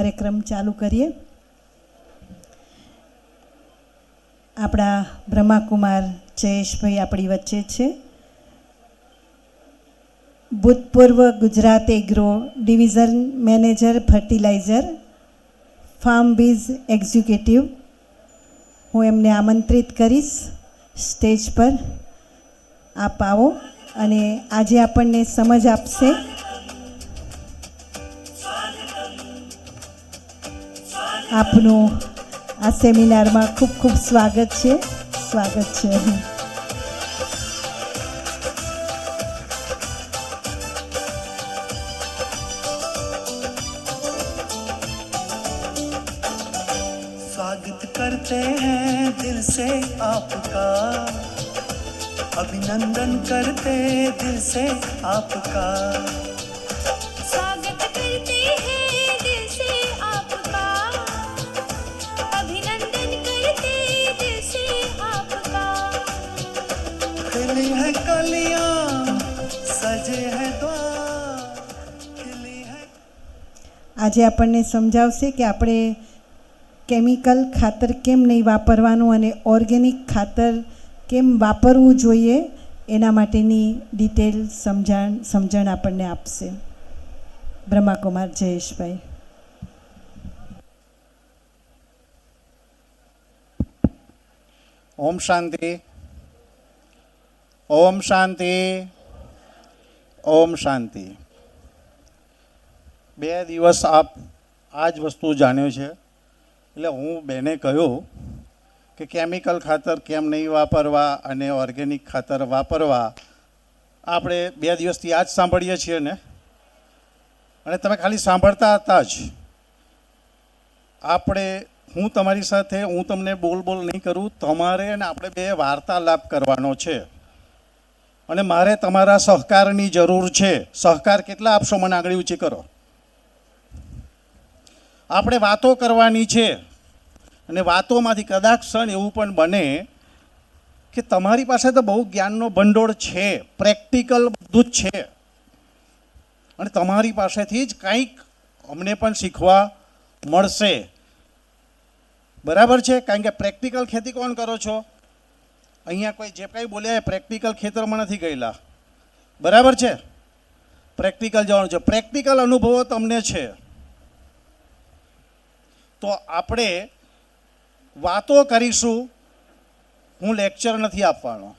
કાર્યક્રમ ચાલુ કરીએ. આપણા બ્રહ્માકુમાર જયેશભાઈ આપણી વચ્ચે છે. ભૂતપૂર્વ Gujarat agro division manager fertiliser, farm બીઝ એક્ઝિક્યુટિવ. હું એમને આમંત્રિત કરીશ સ્ટેજ પર. આપ આવો અને આજે આપણને સમજ આપશે. આપનું આ સેમિનારમાં ખૂબ ખૂબ સ્વાગત છે. સ્વાગત છે. स्वागत करते हैं दिल से आपका, अभिनंदन करते दिल से आपका. स्वागत करते हैं दिल से आपका, अभिनंदन करते दिल से आपका. खिली है कलियां, सजे है द्वार, खिली है. આજે આપણને સમજાવશે કે આપણે કેમિકલ ખાતર કેમ નહીં વાપરવાનું અને ઓર્ગેનિક ખાતર કેમ વાપરવું જોઈએ એના માટેની ડિટેલ સમજણ આપણને આપશે બ્રહ્માકુમાર જયેશભાઈ. ઓમ શાંતિ, ઓમ શાંતિ, ઓમ શાંતિ. 2 દિવસ આ જ વસ્તુ જાણ્યો છે. એટલે હું બેને કહ્યું કે કેમિકલ ખાતર કેમ નહીં વાપરવા અને ઓર્ગેનિક ખાતર વાપરવા. આપણે 2 દિવસથી આ જ સાંભળીએ છીએ ને, અને તમે ખાલી સાંભળતા હતા જ. હું તમારી સાથે હું તમને બોલ નહીં કરું, તમારે અને આપણે બે વાર્તાલાપ કરવાનો છે અને મારે તમારા સહકારની જરૂર છે. સહકાર કેટલા આપશો મને આગળ ઊંચી કરો. આપણે વાતો કરવાની છે અને વાતોમાંથી કદાચ ક્ષણ એવું પણ બને કે તમારી પાસે તો બહુ જ્ઞાનનો ભંડોળ છે, પ્રેક્ટિકલ બધું જ છે, અને તમારી પાસેથી જ કંઈક અમને પણ શીખવા મળશે. બરાબર છે? કારણ કે પ્રેક્ટિકલ ખેતી કોણ કરો છો? અહીંયા કોઈ જે કંઈ બોલ્યા એ પ્રેક્ટિકલ ખેતરમાં નથી ગયેલા. બરાબર છે? પ્રેક્ટિકલ જવાનું છે. પ્રેક્ટિકલ અનુભવો તમને છે. તો આપણે વાતો કરીશું, હું લેક્ચર નથી આપવાનો.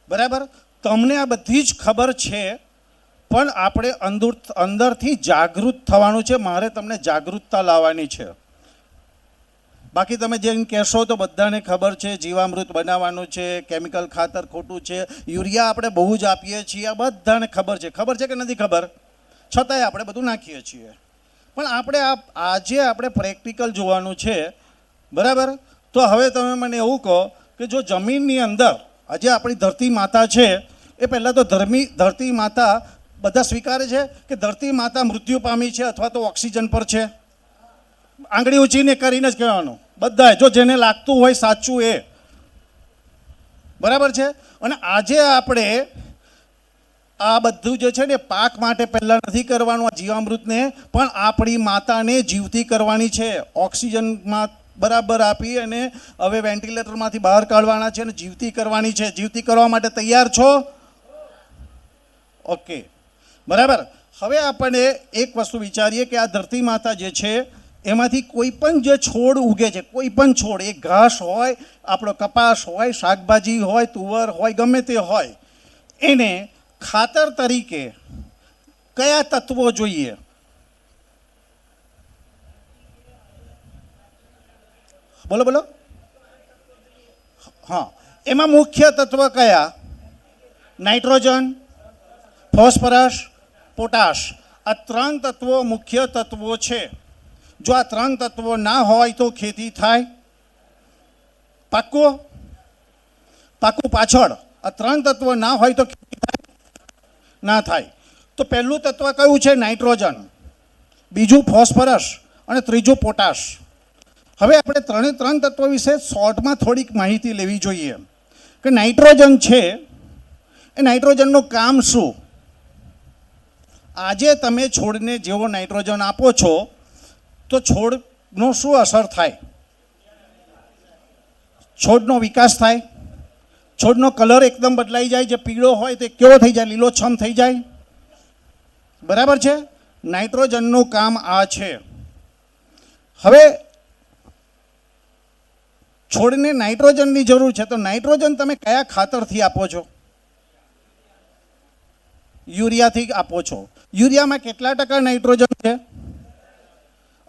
બરાબર? તમને આ બધી જ ખબર છે, પણ આપણે અંદરથી જાગૃત થવાનું છે. મારે તમને જાગૃતતા લાવવાની છે. બાકી તમે જેમ કહેશો તો બધાને ખબર છે જીવામૃત બનાવવાનું છે, કેમિકલ ખાતર ખોટું છે, યુરિયા આપણે બહુ જ આપીએ છીએ, આ બધાને ખબર છે. ખબર છે કે નથી ખબર? છતાંય આપણે બધું નાખીએ છીએ. પણ આજે આપણે પ્રેક્ટિકલ જોવાનું છે. બરાબર? તો હવે તમે મને એવું કહો કે જો જમીનની અંદર આજે આપણી ધરતી માતા છે, એ પહેલાં તો ધરતી માતા બધા સ્વીકારે છે કે ધરતી માતા મૃત્યુ પામી છે અથવા તો ઓક્સિજન પર છે? આંગળી ઊંચીને કરીને જ કહેવાનું બધાએ, જો જેને લાગતું હોય સાચું એ. બરાબર છે? અને આજે આપણે આ બધું જે છે ને પાક માટે પહેલાં નથી કરવાનું, આ જીવામૃતને પણ આપણી માતાને જીવતી કરવાની છે. ઓક્સિજનમાં બરાબર આપી અને હવે વેન્ટિલેટરમાંથી બહાર કાઢવાના છે અને જીવતી કરવાની છે. જીવતી કરવા માટે તૈયાર છો? ઓકે, બરાબર. હવે આપણે એક વસ્તુ વિચારીએ કે આ ધરતી માતા જે છે એમાંથી કોઈ પણ જે છોડ ઉગે છે, કોઈ પણ છોડ, એ ઘાસ હોય, આપણો કપાસ હોય, શાકભાજી હોય, તુવર હોય, ગમે તે હોય, એને ખાતર તરીકે કયા તત્વો જોઈએ? બોલો બોલો. હા, એમાં મુખ્ય તત્વ કયા? Nitrogen, phosphorus, potash. આ 3 તત્વો મુખ્ય તત્વો છે. જો આ 3 તત્વો ના હોય તો ખેતી થાય? પાક્કું પાછળ આ 3 તત્વો ના હોય તો ખેતી થાય? ના થાય. તો પહેલું તત્વ કયું છે? નાઇટ્રોજન, બીજું ફોસ્ફરસ અને ત્રીજું પોટાશ. હવે આપણે 3 તત્વો વિશે શોર્ટમાં થોડીક માહિતી લેવી જોઈએ કે નાઇટ્રોજન છે એ નાઇટ્રોજનનું કામ શું? આજે તમે છોડને જેવો નાઇટ્રોજન આપો છો તો છોડનો શું અસર થાય? છોડનો વિકાસ થાય, છોડનો કલર એકદમ બદલાઈ જાય, જે પીળો હોય તે કેવો થઈ જાય? લીલોછમ થઈ જાય. બરાબર છે. નાઇટ્રોજનનું કામ આ છે. હવે છોડને નાઇટ્રોજનની જરૂર છે, તો નાઇટ્રોજન તમે કયા ખાતરથી આપો છો? યુરિયાથી આપો છો. યુરિયામાં કેટલા ટકા નાઇટ્રોજન છે?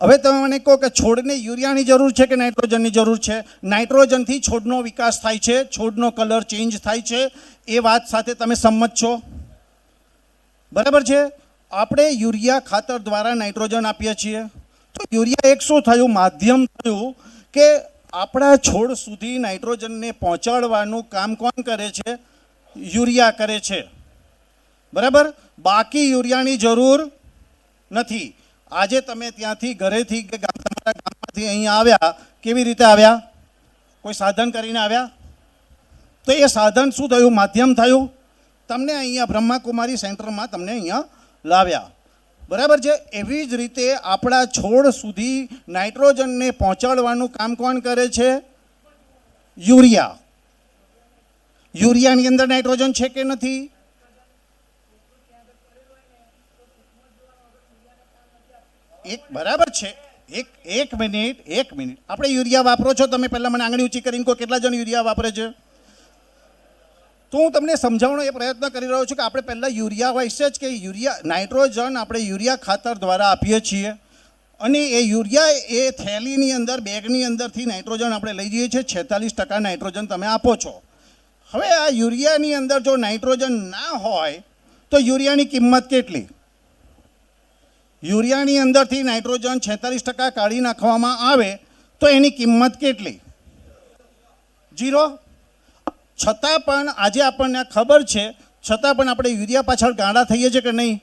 હવે તમે મને કહો કે છોડને યુરિયાની જરૂર છે કે નાઇટ્રોજનની જરૂર છે? નાઇટ્રોજનથી છોડનો વિકાસ થાય છે, છોડનો કલર ચેન્જ થાય છે. એ વાત સાથે તમે સંમત છો? બરાબર છે. આપણે યુરિયા ખાતર દ્વારા નાઇટ્રોજન આપીએ છીએ. તો યુરિયા એક શું થયું? માધ્યમ થયું કે આપણા છોડ સુધી નાઇટ્રોજનને પહોંચાડવાનું કામ કોણ કરે છે? યુરિયા કરે છે. બરાબર. બાકી યુરિયાની જરૂર નથી. આજે તમે ત્યાંથી ઘરેથી કે તમારા ગામમાંથી અહીંયા આવ્યા, કેવી રીતે આવ્યા? કોઈ સાધન કરીને આવ્યા? તો એ સાધન શું થયું? માધ્યમ થયું. તમને અહીંયા બ્રહ્માકુમારી સેન્ટરમાં તમને અહીંયા લાવ્યા. બરાબર છે. એવી જ રીતે આપણા છોડ સુધી નાઇટ્રોજનને પહોંચાડવાનું કામ કોણ કરે છે? યુરિયા. યુરિયાની અંદર નાઇટ્રોજન છે કે નથી? બરાબર છે. એક મિનિટ. આપણે યુરિયા વાપરો છો તમે? પહેલાં મને આંગળી ઊંચી કરીને કહો, કેટલા જણ યુરિયા વાપરે છે? તો હું તમને સમજાવવાનો એ પ્રયત્ન કરી રહ્યો છું કે આપણે પહેલાં યુરિયા હોય છે જ કે યુરિયા નાઇટ્રોજન આપણે યુરિયા ખાતર દ્વારા આપીએ છીએ. અને એ યુરિયા એ થેલીની અંદર, બેગની અંદરથી નાઇટ્રોજન આપણે લઈ જઈએ છીએ. 46% નાઇટ્રોજન તમે આપો છો. હવે આ યુરિયાની અંદર જો નાઇટ્રોજન ના હોય તો યુરિયાની કિંમત કેટલી? યુરિયાની અંદરથી નાઇટ્રોજન 46% કાઢી નાખવામાં આવે તો એની કિંમત કેટલી? 0. છતાં પણ આજે આપણને ખબર છે, છતાં પણ આપણે યુરિયા પાછળ ગાંડા થઈએ છીએ કે નહીં?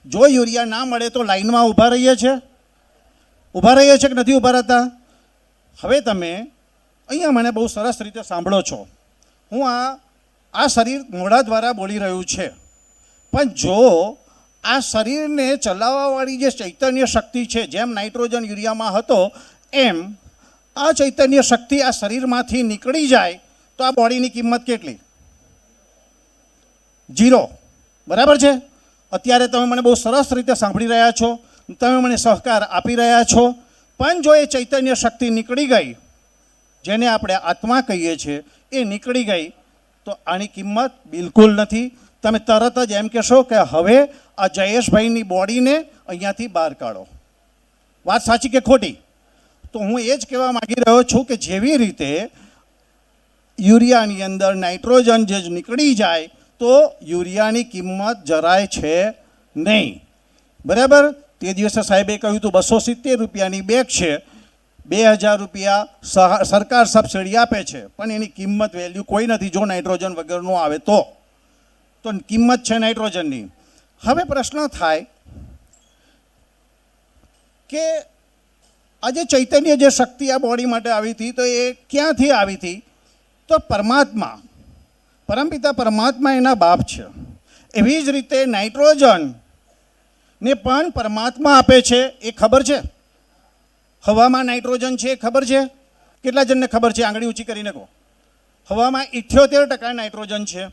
જો યુરિયા ના મળે તો લાઈનમાં ઊભા રહીએ છીએ કે નથી ઊભા રહેતા? હવે તમે અહીંયા મને બહુ સરસ રીતે સાંભળો છો. હું આ શરીર મોઢા દ્વારા બોલી રહ્યું છે, પણ જો આ શરીરને ચલાવવાવાળી જે ચૈતન્ય શક્તિ છે, જેમ નાઇટ્રોજન યુરિયામાં હતો એમ આ ચૈતન્ય શક્તિ આ શરીરમાંથી નીકળી જાય તો આ બોડીની કિંમત કેટલી? 0. બરાબર છે. અત્યારે તમે મને બહુ સરસ રીતે સાંભળી રહ્યા છો, તમે મને સહકાર આપી રહ્યા છો, પણ જો એ ચૈતન્ય શક્તિ નીકળી ગઈ, જેને આપણે આત્મા કહીએ છીએ, એ નીકળી ગઈ તો આની કિંમત બિલકુલ નથી. તમે તરત જ એમ કહેશો કે હવે આ જયેશભાઈની બોડીને અહીંયાથી બહાર કાઢો. વાત સાચી કે ખોટી? તો હું એ જ કહેવા માગી રહ્યો છું કે જેવી રીતે યુરિયાની અંદર નાઇટ્રોજન જે નીકળી જાય તો યુરિયાની કિંમત જરાય છે નહીં. બરાબર. તે દિવસે સાહેબે કહ્યું હતું 270 રૂપિયાની બેગ છે, 2000 રૂપિયા સરકાર સબસિડી આપે છે, પણ એની કિંમત વેલ્યુ કોઈ નથી જો નાઇટ્રોજન વગરનું આવે તો કિંમત છે નાઇટ્રોજનની. હવે પ્રશ્ન થાય કે આજે ચૈતન્ય જે શક્તિ આ બોડી માટે આવી હતી તો એ ક્યાંથી આવી હતી? તો પરમાત્મા, પરમપિતા પરમાત્મા એના બાપ છે. એવી જ રીતે નાઇટ્રોજન ને પણ પરમાત્મા આપે છે. એ ખબર છે? હવામાં નાઇટ્રોજન છે, ખબર છે? કેટલા જણને ખબર છે? આંગળી ઊંચી કરીને કહો. હવામાં 78% નાઇટ્રોજન છે.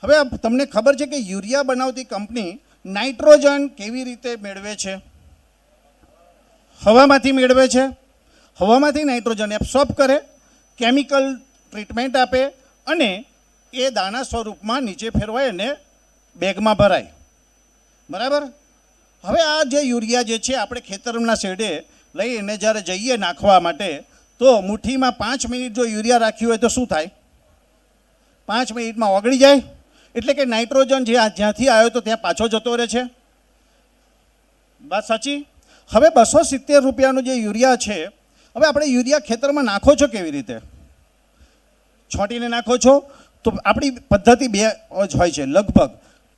હવે તમને ખબર છે કે યુરિયા બનાવતી કંપની નાઇટ્રોજન કેવી રીતે મેળવે છે? હવામાંથી મેળવે છે. હવામાંથી નાઇટ્રોજન એબ્સોર્બ કરે, કેમિકલ ટ્રીટમેન્ટ આપે અને એ દાણા સ્વરૂપમાં નીચે ફેરવાય અને બેગમાં ભરાય. બરાબર. હવે આ જે યુરિયા જે છે આપણે ખેતરના શેડે લઈને જ્યારે જઈએ નાખવા માટે તો મુઠ્ઠીમાં 5 મિનિટ જો યુરિયા રાખ્યું હોય તો શું થાય? 5 મિનિટમાં ઓગળી જાય. એટલે કે નાઇટ્રોજન જ્યાંથી આવ્યો તો ત્યાં પાછો જતો રહે છે. વાત સાચી? હવે 270 રૂપિયાનું જે યુરિયા છે, હવે આપણે યુરિયા ખેતરમાં નાખો છો કેવી રીતે? છોંટીને નાખો છો? તો આપણી પદ્ધતિ 2 જ હોય છે લગભગ.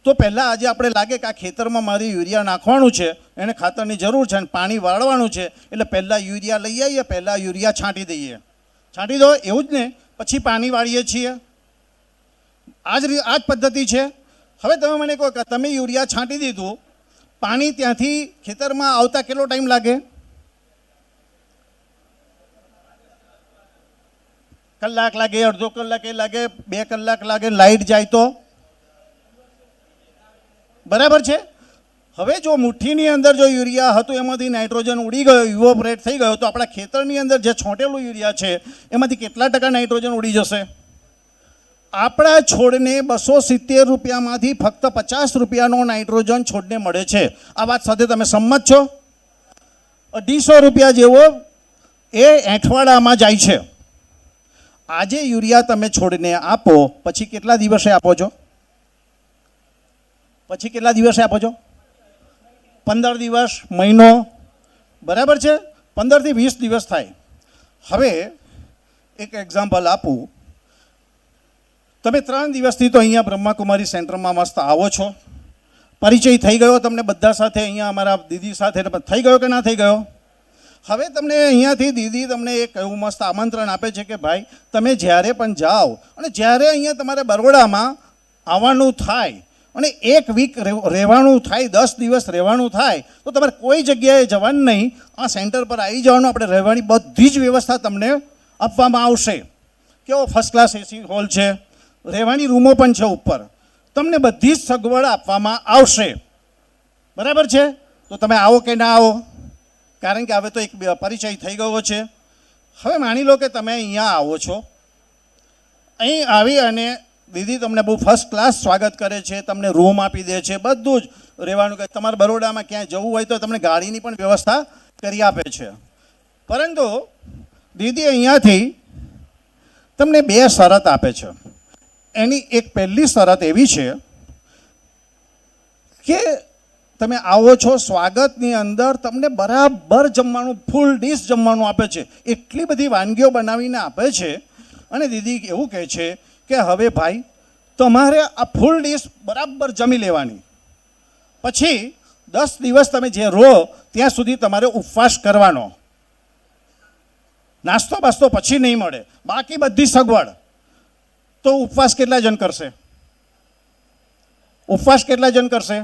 તો પહેલાં આજે આપણે લાગે કે આ ખેતરમાં મારી યુરિયા નાખવાનું છે, એને ખાતરની જરૂર છે અને પાણી વાળવાનું છે, એટલે પહેલાં યુરિયા લઈ આવીએ, પહેલાં યુરિયા છાંટી દઈએ. છાંટી દો એવું જ ને, પછી પાણી વાળીએ છીએ. આ જ પદ્ધતિ છે. હવે તમે મને કહો કે તમે યુરિયા છાંટી દીધું, પાણી ત્યાંથી ખેતરમાં આવતા કેટલો ટાઈમ લાગે? કલાક લાગે, અડધો કલાકે લાગે, 2 કલાક લાગે, લાઇટ જાય તો બરાબર છે. હવે જો મુઠ્ઠીની અંદર જો યુરિયા હતું એમાંથી નાઇટ્રોજન ઉડી ગયો, ઇવોપરેટ થઈ ગયો, તો આપણા ખેતરની અંદર જે છોટેલું યુરિયા છે એમાંથી કેટલા ટકા નાઇટ્રોજન ઉડી જશે? આપણા છોડને 270 રૂપિયામાંથી ફક્ત 50 રૂપિયાનો નાઇટ્રોજન છોડને મળે છે. આ વાત સાથે તમે સંમત છો? 250 રૂપિયા જેવો એ એંઠવાડામાં જાય છે. આજે યુરિયા તમે છોડને આપો, પછી કેટલા દિવસે આપો છો? પછી કેટલા દિવસે આપો છો? 15 દિવસ, મહિનો, બરાબર છે? 15 થી 20 દિવસ થાય. હવે એક એક્ઝામ્પલ આપું. તમે 3 દિવસથી તો અહીંયા બ્રહ્માકુમારી સેન્ટરમાં મસ્ત આવો છો, પરિચય થઈ ગયો તમને બધા સાથે, અહીંયા અમારા દીદી સાથે થઈ ગયો કે ના થઈ ગયો? હવે તમને અહીંયાથી દીદી તમને એક એવું મસ્ત આમંત્રણ આપે છે કે ભાઈ તમે જ્યારે પણ જાઓ અને જ્યારે અહીંયા તમારે બરોડામાં આવવાનું થાય અને 1 વીક રહેવાનું થાય, 10 દિવસ રહેવાનું થાય, તો તમારે કોઈ જગ્યાએ જવાનું નહીં, આ સેન્ટર પર આવી જવાનું. આપણે રહેવાની બધી જ વ્યવસ્થા તમને આપવામાં આવશે. કેવો ફર્સ્ટ ક્લાસ એસી હોલ છે, રહેવાની રૂમો પણ છે ઉપર, તમને બધી જ સગવડ આપવામાં આવશે. બરાબર છે? તો તમે આવો કે ના આવો? કારણ કે હવે તો એક પરિચય થઈ ગયો છે. હવે માની લો કે તમે અહીંયા આવો છો, અહીં આવી અને દીદી તમને બહુ ફર્સ્ટ ક્લાસ સ્વાગત કરે છે, તમને રૂમ આપી દે છે, બધું જ રહેવાનું. કે તમારે બરોડામાં ક્યાંય જવું હોય તો તમને ગાડીની પણ વ્યવસ્થા કરી આપે છે. પરંતુ દીદી અહીંયાથી તમને 2 શરત આપે છે. એની એક પહેલી શરત એવી છે કે તમે આવો છો, સ્વાગતની અંદર તમને બરાબર જમવાનું, ફૂલ ડીશ જમવાનું આપે છે. એટલી બધી વાનગીઓ બનાવીને આપે છે. અને દીદી એવું કહે છે કે હવે ભાઈ તમારે આ ફૂલ ડીશ બરાબર જમી લેવાની, પછી 10 દિવસ તમે જે રહો ત્યાં સુધી તમારે ઉપવાસ કરવાનો. નાસ્તો બાસ્તો પછી નહીં મળે, બાકી બધી સગવડ. તો ઉપવાસ કેટલા જણ કરશે? ઉપવાસ કેટલા જણ કરશે?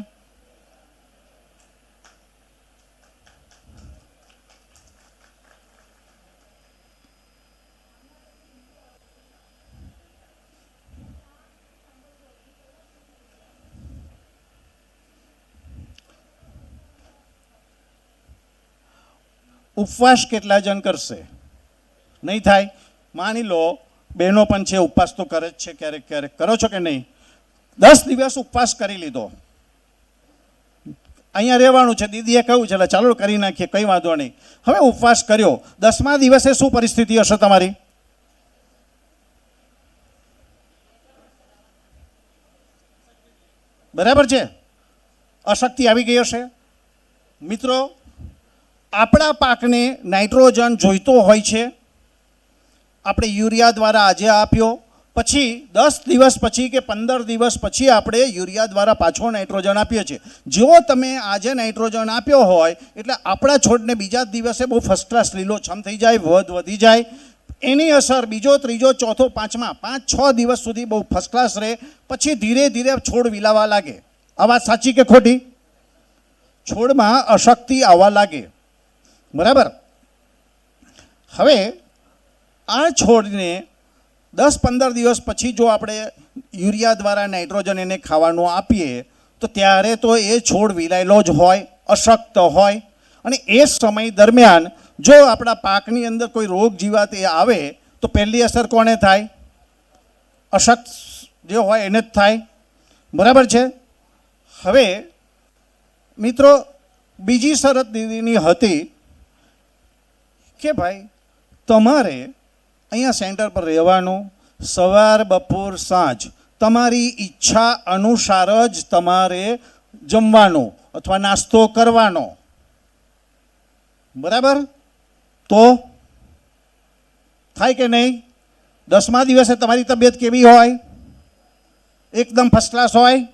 ઉપવાસ કેટલા જણ કરશે? નહીં થાય. માની લો બહેનો પણ છે, ઉપવાસ તો કરે જ છે, ક્યારેક ક્યારેક કરો છો કે નહીં? 10 દિવસ ઉપવાસ કરી લીધો, અહીંયા રહેવાનું છે, દીદીએ કહ્યું છે ચાલો કરી નાખીએ, કંઈ વાંધો નહીં. હવે ઉપવાસ કર્યો, 10મા દિવસે શું પરિસ્થિતિ હશે તમારી? બરાબર છે? અશક્તિ આવી ગઈ હશે. મિત્રો, આપણા પાકને નાઇટ્રોજન જોઈતો હોય છે. આપણે યુરિયા દ્વારા આજે આપ્યો, પછી 10 દિવસ પછી કે 15 દિવસ પછી આપણે યુરિયા દ્વારા પાછો નાઇટ્રોજન આપીએ છીએ. જો તમે આજે નાઇટ્રોજન આપ્યો હોય એટલે આપણા છોડને બીજા જ દિવસે બહુ ફર્સ્ટ ક્લાસ લીલોછમ થઈ જાય, વધી જાય. એની અસર બીજો, ત્રીજો, ચોથો, 5મા 5-6 દિવસ સુધી બહુ ફર્સ્ટ ક્લાસ રહે. પછી ધીરે ધીરે છોડ વિલાવા લાગે. આ વાત સાચી કે ખોટી? છોડમાં અશક્તિ આવવા લાગે. બરાબર? હવે આ છોડને 10-15 દિવસ પછી જો આપણે યુરિયા દ્વારા નાઇટ્રોજન એને ખાવાનું આપીએ તો ત્યારે તો એ છોડ વિલાયેલો જ હોય, અશક્ત હોય. અને એ સમય દરમિયાન જો આપણા પાકની અંદર કોઈ રોગ જીવાત એ આવે તો પહેલી અસર કોને થાય? અશક્ત જે હોય એને જ થાય. બરાબર છે? હવે મિત્રો, બીજી શરત દીદીની હતી કે ભાઈ તમારે અહીંયા સેન્ટર પર રહેવાનું, સવાર, બપોર, સાંજ તમારી ઈચ્છા અનુસાર જ તમારે જમવાનું અથવા નાસ્તો કરવાનો. બરાબર? તો થાય કે નહીં? 10મા દિવસે તમારી તબિયત કેવી હોય? એકદમ ફર્સ્ટ ક્લાસ હોય.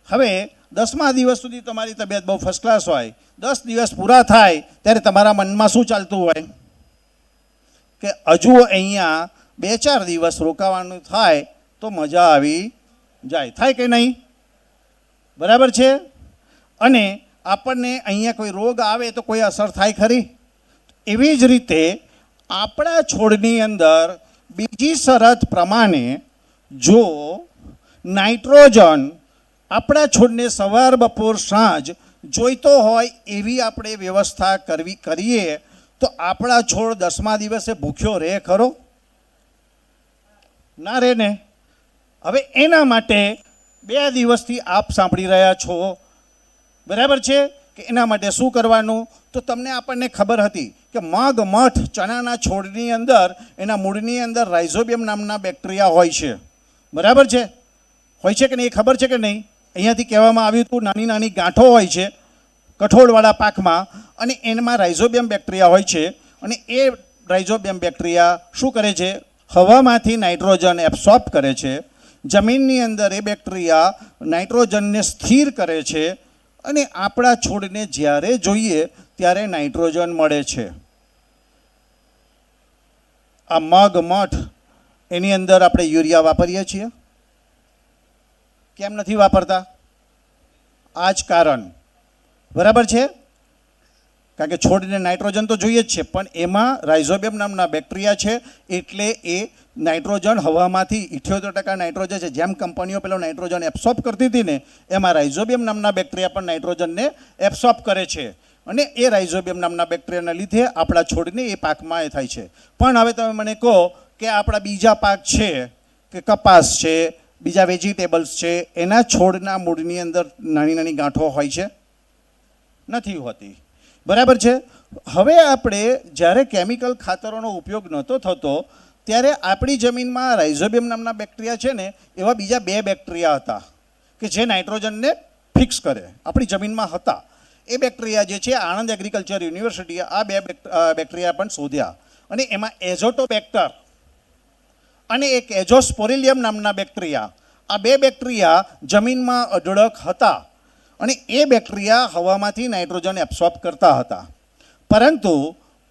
હવે 10મા દિવસ સુધી તમારી તબિયત બહુ ફર્સ્ટ ક્લાસ હોય. 10 દિવસ પૂરા થાય ત્યારે તમારા મનમાં શું ચાલતું હોય? કે હજુ અહીંયા 2-4 દિવસ રોકાવાનું થાય તો મજા આવી જાય. થાય કે નહીં? બરાબર છે? અને આપણને અહીંયા કોઈ રોગ આવે તો કોઈ અસર થાય ખરી? એવી જ રીતે આપણા છોડની અંદર બીજી શરત પ્રમાણે જો નાઇટ્રોજન આપણા છોડને સવાર બપોર સાંજ જોઈતો હોય એવી આપણે વ્યવસ્થા કરીએ તો આપણા છોડ 10મા દિવસે ભૂખ્યો રહે ખરો? ના રહે ને. હવે એના માટે 2 દિવસથી આપ સાંભળી રહ્યા છો, બરાબર છે, કે એના માટે શું કરવાનું? તો તમને આપણને ખબર હતી કે મગ, મઠ, ચણાના છોડની અંદર એના મૂળની અંદર રાઇઝોબિયમ નામના બેક્ટેરિયા હોય છે, બરાબર છે? હોય છે કે નહીં, એ ખબર છે કે નહીં? અહીંયાથી કહેવામાં આવ્યું હતું નાની નાની ગાંઠો હોય છે કઠોળવાળા પાકમાં, અને એમાં રાઇઝોબિયમ બેક્ટેરિયા હોય છે, અને એ રાઇઝોબિયમ બેક્ટેરિયા શું કરે છે? હવામાંથી નાઇટ્રોજન એબ્સોર્બ કરે છે. જમીનની અંદર એ બેક્ટેરિયા નાઇટ્રોજનને સ્થિર કરે છે, અને આપણા છોડને જ્યારે જોઈએ ત્યારે નાઇટ્રોજન મળે છે. આ મગ, મઠ, એની અંદર આપણે યુરિયા વાપરીએ છીએ, કેમ નથી વાપરતા? આ જ કારણ, બરાબર છે, કારણ કે છોડને નાઇટ્રોજન તો જોઈએ જ છે, પણ એમાં રાઇઝોબિયમ નામના બેક્ટેરિયા છે, એટલે એ નાઇટ્રોજન હવામાંથી 78% નાઇટ્રોજન છે. જેમ કંપનીઓ પેલો નાઇટ્રોજન એબ્સોર્બ કરતી હતી ને, એમાં રાઇઝોબિયમ નામના બેક્ટેરિયા પણ નાઇટ્રોજનને એબ્સોર્બ કરે છે, અને એ રાઇઝોબિયમ નામના બેક્ટેરિયાના લીધે આપણા છોડને એ પાકમાં એ થાય છે. પણ હવે તમે મને કહો કે આપણા બીજા પાક છે, કે કપાસ છે, બીજા વેજીટેબલ્સ છે, એના છોડના મૂળની અંદર નાની નાની ગાંઠો હોય છે? નથી હોતી, બરાબર છે. હવે આપણે જ્યારે કેમિકલ ખાતરોનો ઉપયોગ નહોતો થતો ત્યારે આપણી જમીનમાં રાઇઝોબિયમ નામના બેક્ટેરિયા છે ને, એવા બીજા 2 બેક્ટેરિયા હતા કે જે નાઇટ્રોજનને ફિક્સ કરે, આપણી જમીનમાં હતા. એ બેક્ટેરિયા જે છે, આણંદ એગ્રીકલ્ચર યુનિવર્સિટીએ આ 2 બેક્ટેરિયા પણ શોધ્યા, અને એમાં એઝોટોબેક્ટર અને એક એઝોસ્પોરિલિયમ નામના બેક્ટેરિયા, આ 2 બેક્ટેરિયા જમીનમાં અઢળક હતા, અને એ બેક્ટેરિયા હવામાંથી નાઇટ્રોજન એબ્સોર્બ કરતા હતા. પરંતુ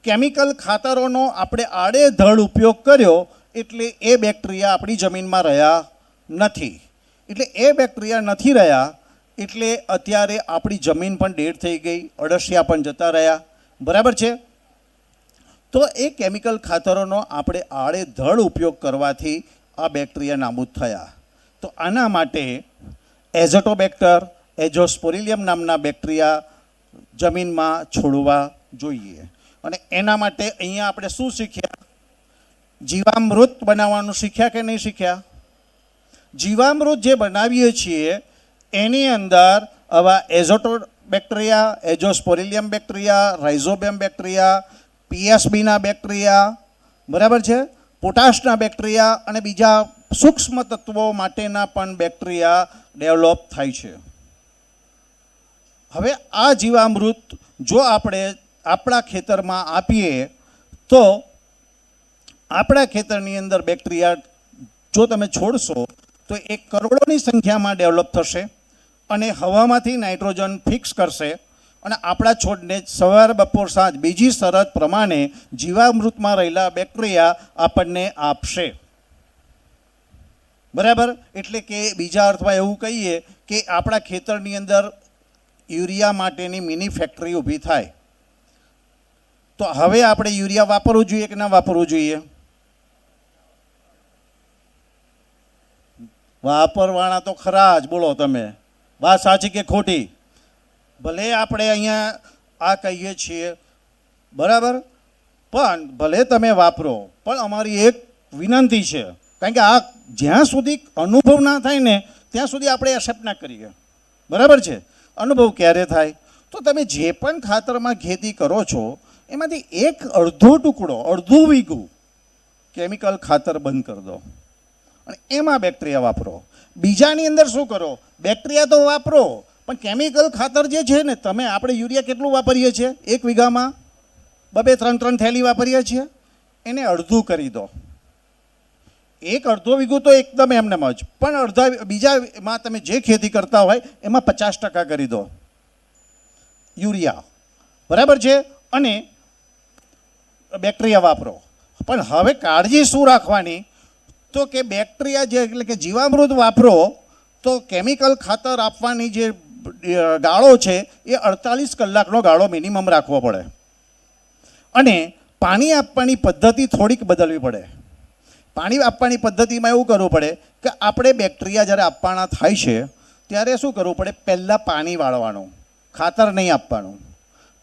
કેમિકલ ખાતરોનો આપણે આડેધડ ઉપયોગ કર્યો એટલે એ બેક્ટેરિયા આપણી જમીનમાં રહ્યા નથી. એટલે એ બેક્ટેરિયા નથી રહ્યા એટલે અત્યારે આપણી જમીન પણ ડેડ થઈ ગઈ, અળસિયા પણ જતા રહ્યા, બરાબર છે. તો એ કેમિકલ ખાતરોનો આપણે આડેધડ ઉપયોગ કરવાથી આ બેક્ટેરિયા નાબૂદ થયા. તો આના માટે એઝોટોબેક્ટર, એઝોસ્પોરિલિયમ નામના બેક્ટેરિયા જમીનમાં છોડવા જોઈએ. અને એના માટે અહીંયા આપણે શું શીખ્યા? જીવામૃત બનાવવાનું શીખ્યા કે નહીં શીખ્યા? જીવામૃત જે બનાવીએ છીએ એની અંદર આવા એઝોટોબેક્ટેરિયા, એઝોસ્પોરિલિયમ બેક્ટેરિયા, રાઇઝોબિયમ બેક્ટેરિયા, પીએસબીના બેક્ટેરિયા, બરાબર છે, પોટાશના બેક્ટેરિયા અને બીજા સૂક્ષ્મ તત્વો માટેના પણ બેક્ટેરિયા ડેવલપ થાય છે. હવે આ જીવામૃત જો આપણે આપણા ખેતરમાં આપીએ તો આપણા ખેતરની અંદર બેક્ટેરિયા જો તમે છોડશો તો એ કરોડોની સંખ્યામાં ડેવલપ થશે, અને હવામાંથી નાઇટ્રોજન ફિક્સ કરશે, અને આપણા છોડને સવાર બપોર સાંજ બીજી શરત પ્રમાણે જીવામૃતમાં રહેલા બેક્ટેરિયા આપણને આપશે, બરાબર. એટલે કે બીજા અર્થમાં એવું કહીએ કે આપણા ખેતરની અંદર યુરિયા માટેની મિની ફેક્ટરી ઊભી થાય. તો હવે આપણે યુરિયા વાપરવું જોઈએ કે ના વાપરવું જોઈએ? વાપરવાના તો ખરા જ, બોલો તમે, વાત સાચી કે ખોટી? ભલે આપણે અહીંયા આ કહીએ છીએ, બરાબર, પણ ભલે તમે વાપરો, પણ અમારી એક વિનંતી છે, કારણ કે આ જ્યાં સુધી અનુભવ ના થાય ને ત્યાં સુધી આપણે એક્સેપ્ટ ના કરીએ, બરાબર છે. અનુભવ ક્યારે થાય? તો તમે જે પણ ખાતરમાં ખેતી કરો છો એમાંથી અડધું વીઘું કેમિકલ ખાતર બંધ કરી દો અને એમાં બેક્ટેરિયા વાપરો. બીજાની અંદર શું કરો? બેક્ટેરિયા તો વાપરો, પણ કેમિકલ ખાતર જે છે ને, તમે આપણે યુરિયા કેટલું વાપરીએ છીએ? 1 વીઘામાં 2-3 થેલી વાપરીએ છીએ, એને અડધું કરી દો. અડધો વીઘું તો એકદમ એમને જ, પણ અડધા બીજામાં તમે જે ખેતી કરતા હોય એમાં 50% કરી દો યુરિયા, બરાબર છે, અને બેક્ટેરિયા વાપરો. પણ હવે કાળજી શું રાખવાની? તો કે બેક્ટેરિયા જે એટલે કે જીવામૃત વાપરો તો કેમિકલ ખાતર આપવાની જે ગાળો છે એ 48 કલાકનો ગાળો મિનિમમ રાખવો પડે. અને પાણી આપવાની પદ્ધતિ થોડીક બદલવી પડે. પાણી આપવાની પદ્ધતિમાં એવું કરવું પડે કે આપણે બેક્ટેરિયા જ્યારે આપવાના થાય છે ત્યારે શું કરવું પડે, પહેલાં પાણી વાળવાનું, ખાતર નહીં આપવાનું.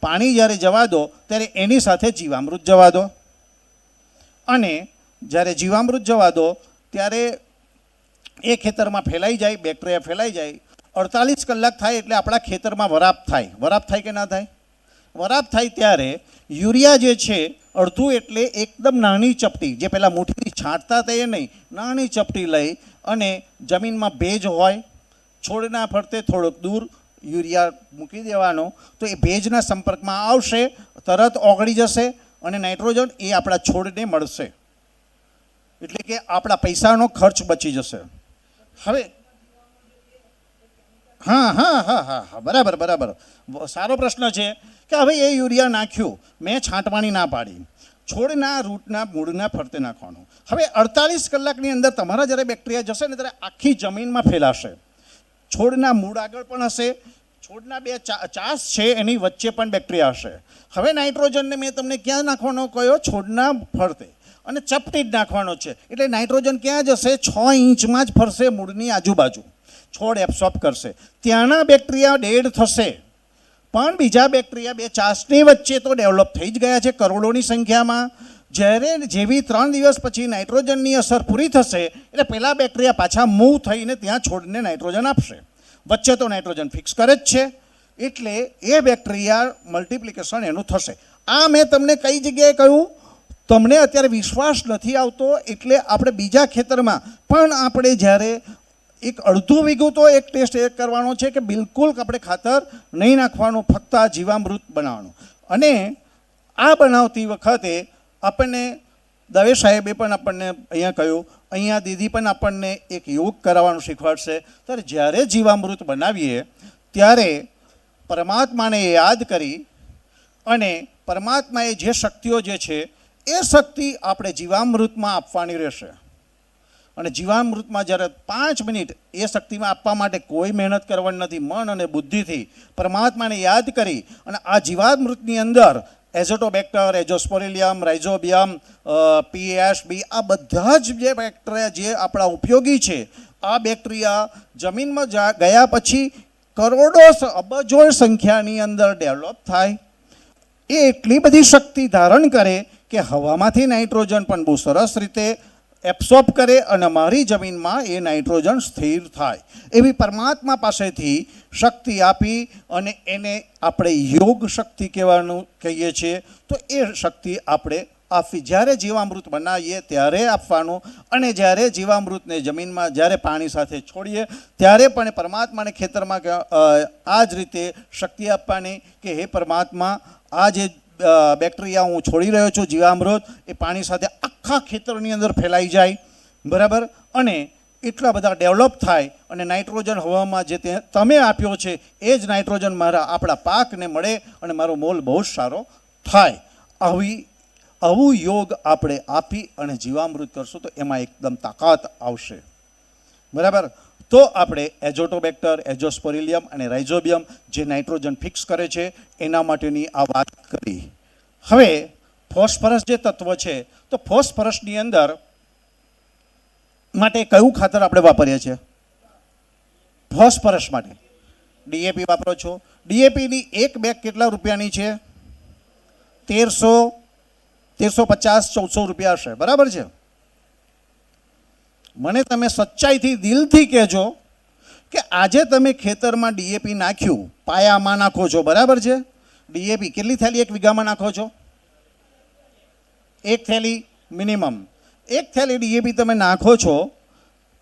પાણી જ્યારે જવા દો ત્યારે એની સાથે જીવામૃત જવા દો, અને જ્યારે જીવામૃત જવા દો ત્યારે એ ખેતરમાં ફેલાઈ જાય, બેક્ટેરિયા ફેલાઈ જાય. 48 કલાક થાય એટલે આપણા ખેતરમાં વરાપ થાય. વરાપ થાય કે ના થાય? વરાપ થાય ત્યારે યુરિયા જે છે અડધું એટલે એકદમ નાની ચપટી, જે પહેલાં મુઠ્ઠીથી છાંટતા હતા એ નહીં, નાની ચપટી લઈ અને જમીનમાં ભેજ હોય, છોડના ફરતે થોડોક દૂર યુરિયા મૂકી દેવાનો. તો એ ભેજના સંપર્કમાં આવશે, તરત ઓગળી જશે અને નાઇટ્રોજન એ આપણા છોડને મળશે. એટલે કે આપણા પૈસાનો ખર્ચ બચી જશે. હવે હા, બરાબર, સારો પ્રશ્ન છે કે હવે એ યુરિયા નાખ્યું, મેં છાંટવાની ના પાડી, છોડના રૂટના મૂળના ફરતે નાખવાનું. હવે 48 કલાકની અંદર તમારા જ્યારે બેક્ટેરિયા જશે ને ત્યારે આખી જમીનમાં ફેલાશે. છોડના મૂળ આગળ પણ હશે, છોડના બે ચાસ છે એની વચ્ચે પણ બેક્ટેરિયા હશે. હવે નાઇટ્રોજનને મેં તમને ક્યાં નાખવાનો કહ્યો? છોડના ફરતે, અને ચપટી જ નાખવાનો છે. એટલે નાઇટ્રોજન ક્યાં જશે? 6 ઇંચમાં જ ફરશે મૂળની આજુબાજુ. છોડ એબ્સોર્બ કરશે, ત્યાંના બેક્ટેરિયા ડેડ થશે, પણ બીજા બેક્ટેરિયા બે ચાસની વચ્ચે તો ડેવલપ થઈ જ ગયા છે કરોડોની સંખ્યામાં. જ્યારે જેવી 3 દિવસ પછી નાઇટ્રોજનની અસર પૂરી થશે એટલે પહેલાં બેક્ટેરિયા પાછા મૂવ થઈને ત્યાં છોડને નાઇટ્રોજન આપશે. વચ્ચે તો નાઇટ્રોજન ફિક્સ કરે જ છે, એટલે એ બેક્ટેરિયા મલ્ટિપ્લિકેશન એનું થશે. આ મેં તમને કઈ જગ્યાએ કહ્યું? તમને અત્યારે વિશ્વાસ નથી આવતો એટલે આપણે બીજા ખેતરમાં પણ આપણે જ્યારે એક અડધું વીઘું તો એક ટેસ્ટ એ કરવાનો છે કે બિલકુલ આપણે ખાતર નહીં નાખવાનું, ફક્ત આ જીવામૃત બનાવવાનું. અને આ બનાવતી વખતે આપણને દવે સાહેબે પણ આપણને અહીંયા કહ્યું, અહીંયા દીદી પણ આપણને એક યોગ કરાવવાનું શીખવાડશે. ત્યારે જ્યારે જીવામૃત બનાવીએ ત્યારે પરમાત્માને યાદ કરી અને પરમાત્માએ જે શક્તિઓ જે છે એ શક્તિ આપણે જીવામૃતમાં આપવાની રહેશે. અને જીવામૃતમાં જ્યારે 5 મિનિટ એ શક્તિમાં આપવા માટે કોઈ મહેનત કરવાની નથી, મન અને બુદ્ધિથી પરમાત્માને યાદ કરી અને આ જીવામૃતની અંદર એઝોટોબેક્ટર, એઝોસ્પોરિલિયમ, રાઇઝોબિયમ, પીએસબી, આ બધા જ જે બેક્ટેરિયા જે આપણા ઉપયોગી છે, આ બેક્ટેરિયા જમીનમાં ગયા પછી કરોડો અબજો સંખ્યાની અંદર ડેવલપ થાય. એ એટલી બધી શક્તિ ધારણ કરે કે હવામાંથી નાઇટ્રોજન પણ બહુ સરસ રીતે એબ્સોર્બ કરે અને મારી જમીનમાં એ નાઇટ્રોજન સ્થિર થાય. એવી પરમાત્મા પાસેથી શક્તિ આપી અને એને આપણે યોગ શક્તિ કહેવાનું કહીએ છીએ. તો એ શક્તિ આપણે આપવી. જ્યારે જીવામૃત બનાવીએ ત્યારે આપવાનું, અને જ્યારે જીવામૃતને જમીનમાં જ્યારે પાણી સાથે છોડીએ ત્યારે પણ પરમાત્માને ખેતરમાં આ જ રીતે શક્તિ આપવાની કે હે પરમાત્મા, આ જે બેક્ટેરિયા હું છોડી રહ્યો છું જીવામૃત, એ પાણી સાથે આખા ખેતરની અંદર ફેલાઈ જાય, બરાબર, અને એટલા બધા ડેવલપ થાય અને નાઇટ્રોજન હવામાં જે તમે આપ્યો છે એ જ નાઇટ્રોજન આપણા પાકને મળે અને મારો મોલ બહુ જ સારો થાય. આવું યોગ આપણે આપી અને જીવામૃત કરશું તો એમાં એકદમ તાકાત આવશે, બરાબર. તો આપણે એઝોટોબેક્ટર, એઝોસ્પોરિલિયમ અને રાઇઝોબિયમ જે નાઇટ્રોજન ફિક્સ કરે છે એના માટેની આ વાત કરી. હવે ફોસ્ફરસ જે તત્વ છે, તો ફોસ્ફરસની અંદર માટે કયું ખાતર આપણે વાપરીએ છીએ? ફોસ્ફરસ માટે ડીએપી વાપરો છો. ડીએપીની એક બેગ કેટલા રૂપિયાની છે? 1350-1400 રૂપિયા હશે, બરાબર છે. મને તમે સચ્ચાઈથી દિલથી કહેજો કે આજે તમે ખેતરમાં ડીએપી નાખ્યું, પાયામાં નાખો છો, બરાબર છે. ડીએપી કેટલી થેલી એક વીઘામાં નાખો છો? 1 થેલી મિનિમમ. 1 થેલી ડીએપી તમે નાખો છો.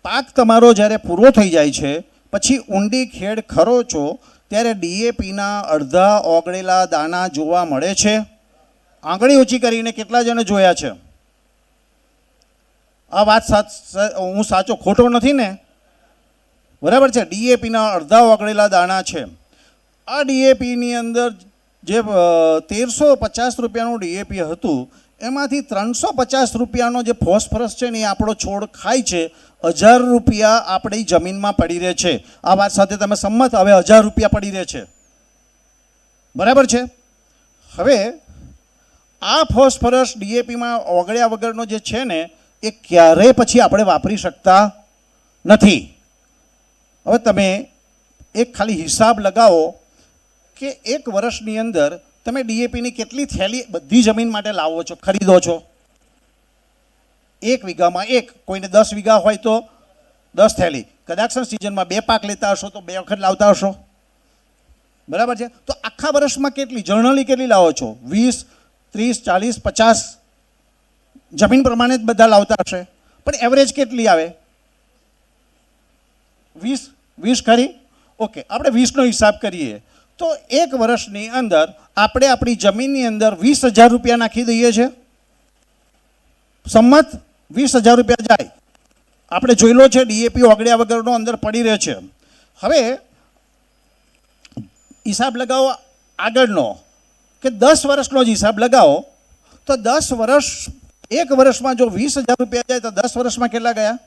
પાક તમારો જ્યારે પૂરો થઈ જાય છે પછી ઊંડી ખેડ ખરો છો ત્યારે ડીએપીના અડધા ઓગળેલા દાણા જોવા મળે છે. આંગળી ઊંચી કરીને કેટલા જણે જોયા છે? આ વાત હું સાચો ખોટો નથી ને? બરાબર છે. ડીએપીના અડધા ઓગળેલા દાણા છે. આ ડીએપીની અંદર જે 1350 રૂપિયાનું ડીએપી હતું એમાંથી 350 રૂપિયાનો જે ફોસ્ફરસ છે ને એ આપણો છોડ ખાય છે. 1000 રૂપિયા આપણી જમીનમાં પડી રહે છે. આ વાત સાથે તમે સંમત? હવે 1000 રૂપિયા પડી રહે છે, બરાબર છે. હવે આ ફોસ્ફરસ ડીએપીમાં ઓગળ્યા વગરનો જે છે ને એ ક્યારેય પછી આપણે વાપરી શકતા નથી. હવે તમે એક ખાલી હિસાબ લગાવો કે એક વર્ષની અંદર તમે ડીએપીની કેટલી થેલી બધી જમીન માટે લાવો છો, ખરીદો છો? 1 વીઘામાં એક, કોઈને 10 વીઘા હોય તો 10 થેલી, કદાચ સિઝનમાં 2 પાક લેતા હશો તો 2 વખત લાવતા હશો, બરાબર છે? તો આખા વર્ષમાં કેટલી જનરલી કેટલી લાવો છો? 20, 30, 40, 50 જમીન પ્રમાણે જ બધા લાવતા હશે, પણ એવરેજ કેટલી આવે? 20 ખરી? ઓકે, આપણે 20નો હિસાબ કરીએ તો એક વર્ષની અંદર આપણે આપણી જમીનની અંદર 20,000 રૂપિયા નાખી દઈએ છીએ. સંમત? 20,000 રૂપિયા જાય. આપણે જોઈ લો છે ડીએપી ઓગળ્યા વગરનો અંદર પડી રહે છે. હવે હિસાબ લગાવો આગળનો કે 10 વર્ષનો જ હિસાબ લગાવો તો 10 વર્ષ, એક વર્ષમાં જો 20,000 રૂપિયા જાય તો 10 વર્ષમાં કેટલા ગયા?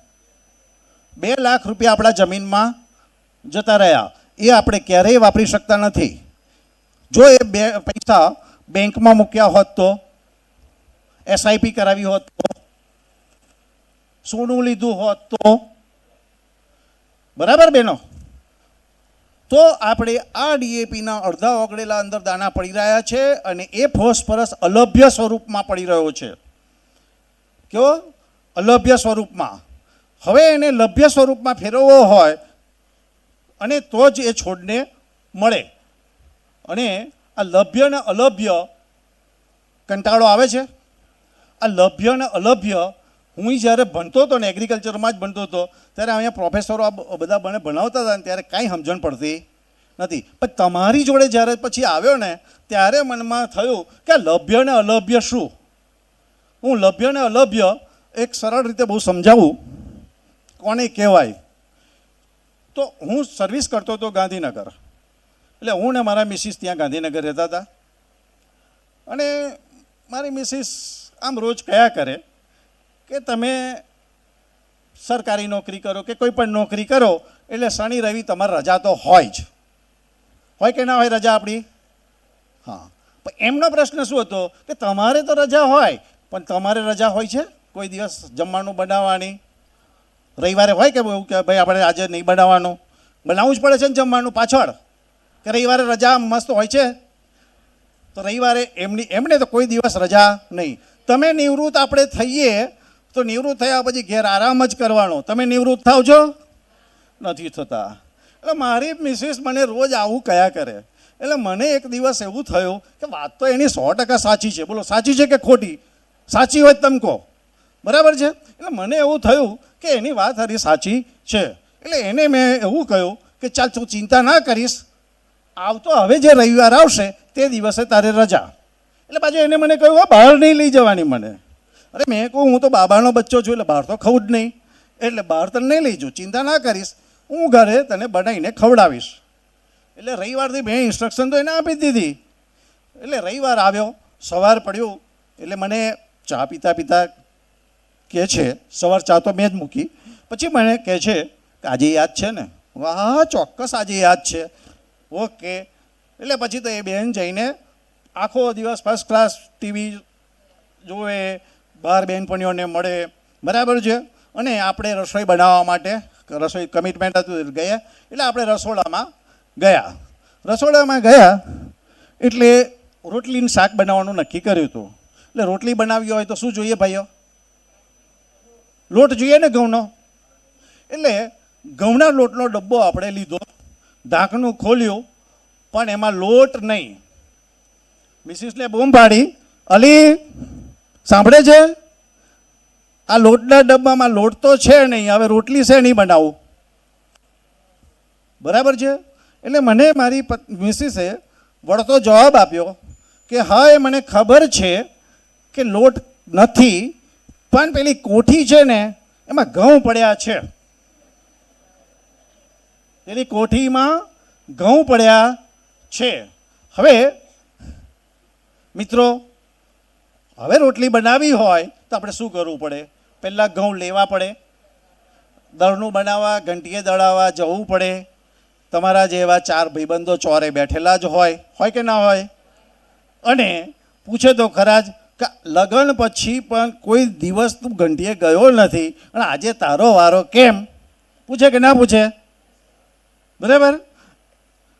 2 લાખ રૂપિયા આપણા જમીનમાં જતા રહ્યા. એ આપણે ક્યારેય વાપરી શકતા નથી. જો એ પૈસા બેંકમાં મૂક્યા હોત તો, એસઆઈપી કરાવી હોત તો, સોનું લીધું હોત તો, બરાબર બેનો? તો આપણે આ ડીએપીના અડધા ઓગળેલા અંદર દાણા પડી રહ્યા છે અને એ ફોસ્ફરસ અલભ્ય સ્વરૂપમાં પડી રહ્યો છે. કેવો? અલભ્ય સ્વરૂપમાં. હવે એને લભ્ય સ્વરૂપમાં ફેરવવો હોય અને તો જ એ છોડને મળે. અને આ લભ્ય અને અલભ્ય કંટાળો આવે છે. આ લભ્ય અને અલભ્ય હું જ્યારે ભણતો હતો ને, એગ્રીકલ્ચરમાં જ ભણતો હતો, ત્યારે અહીંયા પ્રોફેસરો આ બધા મને ભણાવતા હતા ને ત્યારે કાંઈ સમજણ પડતી નથી. પણ તમારી જોડે જ્યારે પછી આવ્યો ને ત્યારે મનમાં થયું કે લભ્ય અને અલભ્ય શું? હું લભ્ય અને અલભ્ય એક સરળ રીતે બહુ સમજાવું કોને કહેવાય. તો હું સર્વિસ કરતો હતો ગાંધીનગર. એટલે હું ને મારા મિસિસ ત્યાં ગાંધીનગર રહેતા હતા. અને મારી મિસિસ આમ રોજ કયા કરે કે તમે સરકારી નોકરી કરો કે કોઈ પણ નોકરી કરો એટલે શનિ રવિ તમારે રજા તો હોય જ. હોય કે ના હોય રજા આપણી? હા. પણ એમનો પ્રશ્ન શું હતો કે તમારે તો રજા હોય પણ તમારે રજા હોય છે કોઈ દિવસ જમવાનું બનાવવાની? રવિવારે હોય કે કે ભાઈ આપણે આજે નહીં બનાવવાનું? બનાવવું જ પડે છે ને જમવાનું પાછળ, કે રવિવારે રજા મસ્ત હોય છે? તો રવિવારે એમને તો કોઈ દિવસ રજા નહીં. તમે નિવૃત્ત આપણે થઈએ તો નિવૃત્ત થયા પછી ઘેર આરામ જ કરવાનો. તમે નિવૃત્ત થાવ છો? નથી થતા. એટલે મારી મિસિસ મને રોજ આવું કયા કરે. એટલે મને એક દિવસ એવું થયું કે વાત તો એની 100% સાચી છે. બોલો સાચી છે કે ખોટી? સાચી હોય તમે કહો, બરાબર છે? એટલે મને એવું થયું કે એની વાત હરી સાચી છે. એટલે એને મેં એવું કહ્યું કે ચાલ તું ચિંતા ના કરીશ, આવતો હવે જે રવિવાર આવશે તે દિવસે તારે રજા. એટલે પાછું એને મને કહ્યું બહાર નહીં લઈ જવાની મને. અરે મેં કહું હું તો બાબાનો બચ્ચો છું એટલે બહાર તો ખાવું જ નહીં, એટલે બહાર તને નહીં લઈ જાઉં, ચિંતા ના કરીશ, હું ઘરે તને બનાવીને ખવડાવીશ. એટલે રવિવારથી મેં ઇન્સ્ટ્રક્શન તો એને આપી દીધી. એટલે રવિવાર આવ્યો, સવાર પડ્યું એટલે મને ચા પીતા પીતા કહે છે, સવાર ચા તો મેં જ મૂકી, પછી મને કહે છે કે આજે યાદ છે ને? વાહ ચોક્કસ આજે યાદ છે. ઓકે. એટલે પછી તો એ બહેન જઈને આખો દિવસ ફર્સ્ટ ક્લાસ ટીવી જોવે, બહાર બહેનપણીઓને મળે, બરાબર છે? અને આપણે રસોઈ બનાવવા માટે રસોઈ કમિટમેન્ટ હતું ગયા. એટલે આપણે રસોડામાં ગયા એટલે રોટલીનું શાક બનાવવાનું નક્કી કર્યું હતું. એટલે રોટલી બનાવી હોય તો શું જોઈએ ભાઈઓ? લોટ જોઈએ ને ઘઉંનો. એટલે ઘઉંના લોટનો ડબ્બો આપણે લીધો, ઢાંકણું ખોલ્યું પણ એમાં લોટ નહીં. મિસિસને બૂમ પાડી, અલી સાંભળે છે? આ લોટના ડબ્બામાં લોટ તો છે નહીં, હવે રોટલી છે નહીં બનાવું, બરાબર છે? એટલે મને મારી મિસિસે વળતો જવાબ આપ્યો કે હા એ મને ખબર છે કે લોટ નથી, પણ પેલી કોઠી છે ને એમાં ઘઉં પડ્યા છે, પેલી કોઠીમાં ઘઉં પડ્યા છે. હવે મિત્રો, હવે રોટલી બનાવવી હોય તો આપણે શું કરવું પડે? પહેલાં ઘઉં લેવા પડે, દળનું બનાવવા ઘંટીએ દળાવવા જવું પડે. તમારા જેવા 4 ભાઈબંધો ચોરે બેઠેલા જ હોય કે ના હોય? અને પૂછે તો ખરા જ કે લગ્ન પછી પણ કોઈ દિવસ તું ઘંટીએ ગયો નથી અને આજે તારો વારો કેમ પૂછે કે ના પૂછે? બરાબર.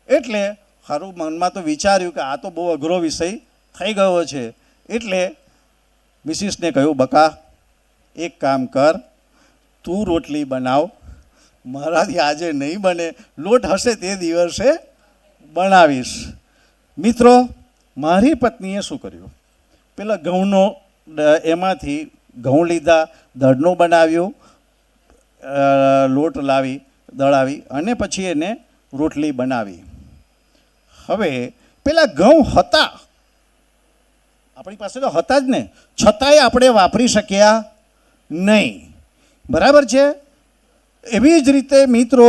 એટલે સારું મનમાં તો વિચાર્યું કે આ તો બહુ અઘરો વિષય થઈ ગયો છે. એટલે મિસિસને કહ્યું, બકા એક કામ કર, તું રોટલી બનાવ, મારાથી આજે નહીં બને, લોટ હશે તે દિવસે બનાવીશ. મિત્રો, મારી પત્નીએ શું કર્યું? પેલા ઘઉંનો એમાંથી ઘઉં લીધા, દળનું બનાવ્યું, લોટ લાવી દળાવી અને પછી એને રોટલી બનાવી. હવે પેલા ઘઉં હતા આપણી પાસે, તો હતા જ ને, છતાંય આપણે વાપરી શક્યા નહીં. બરાબર છે. એવી જ રીતે મિત્રો,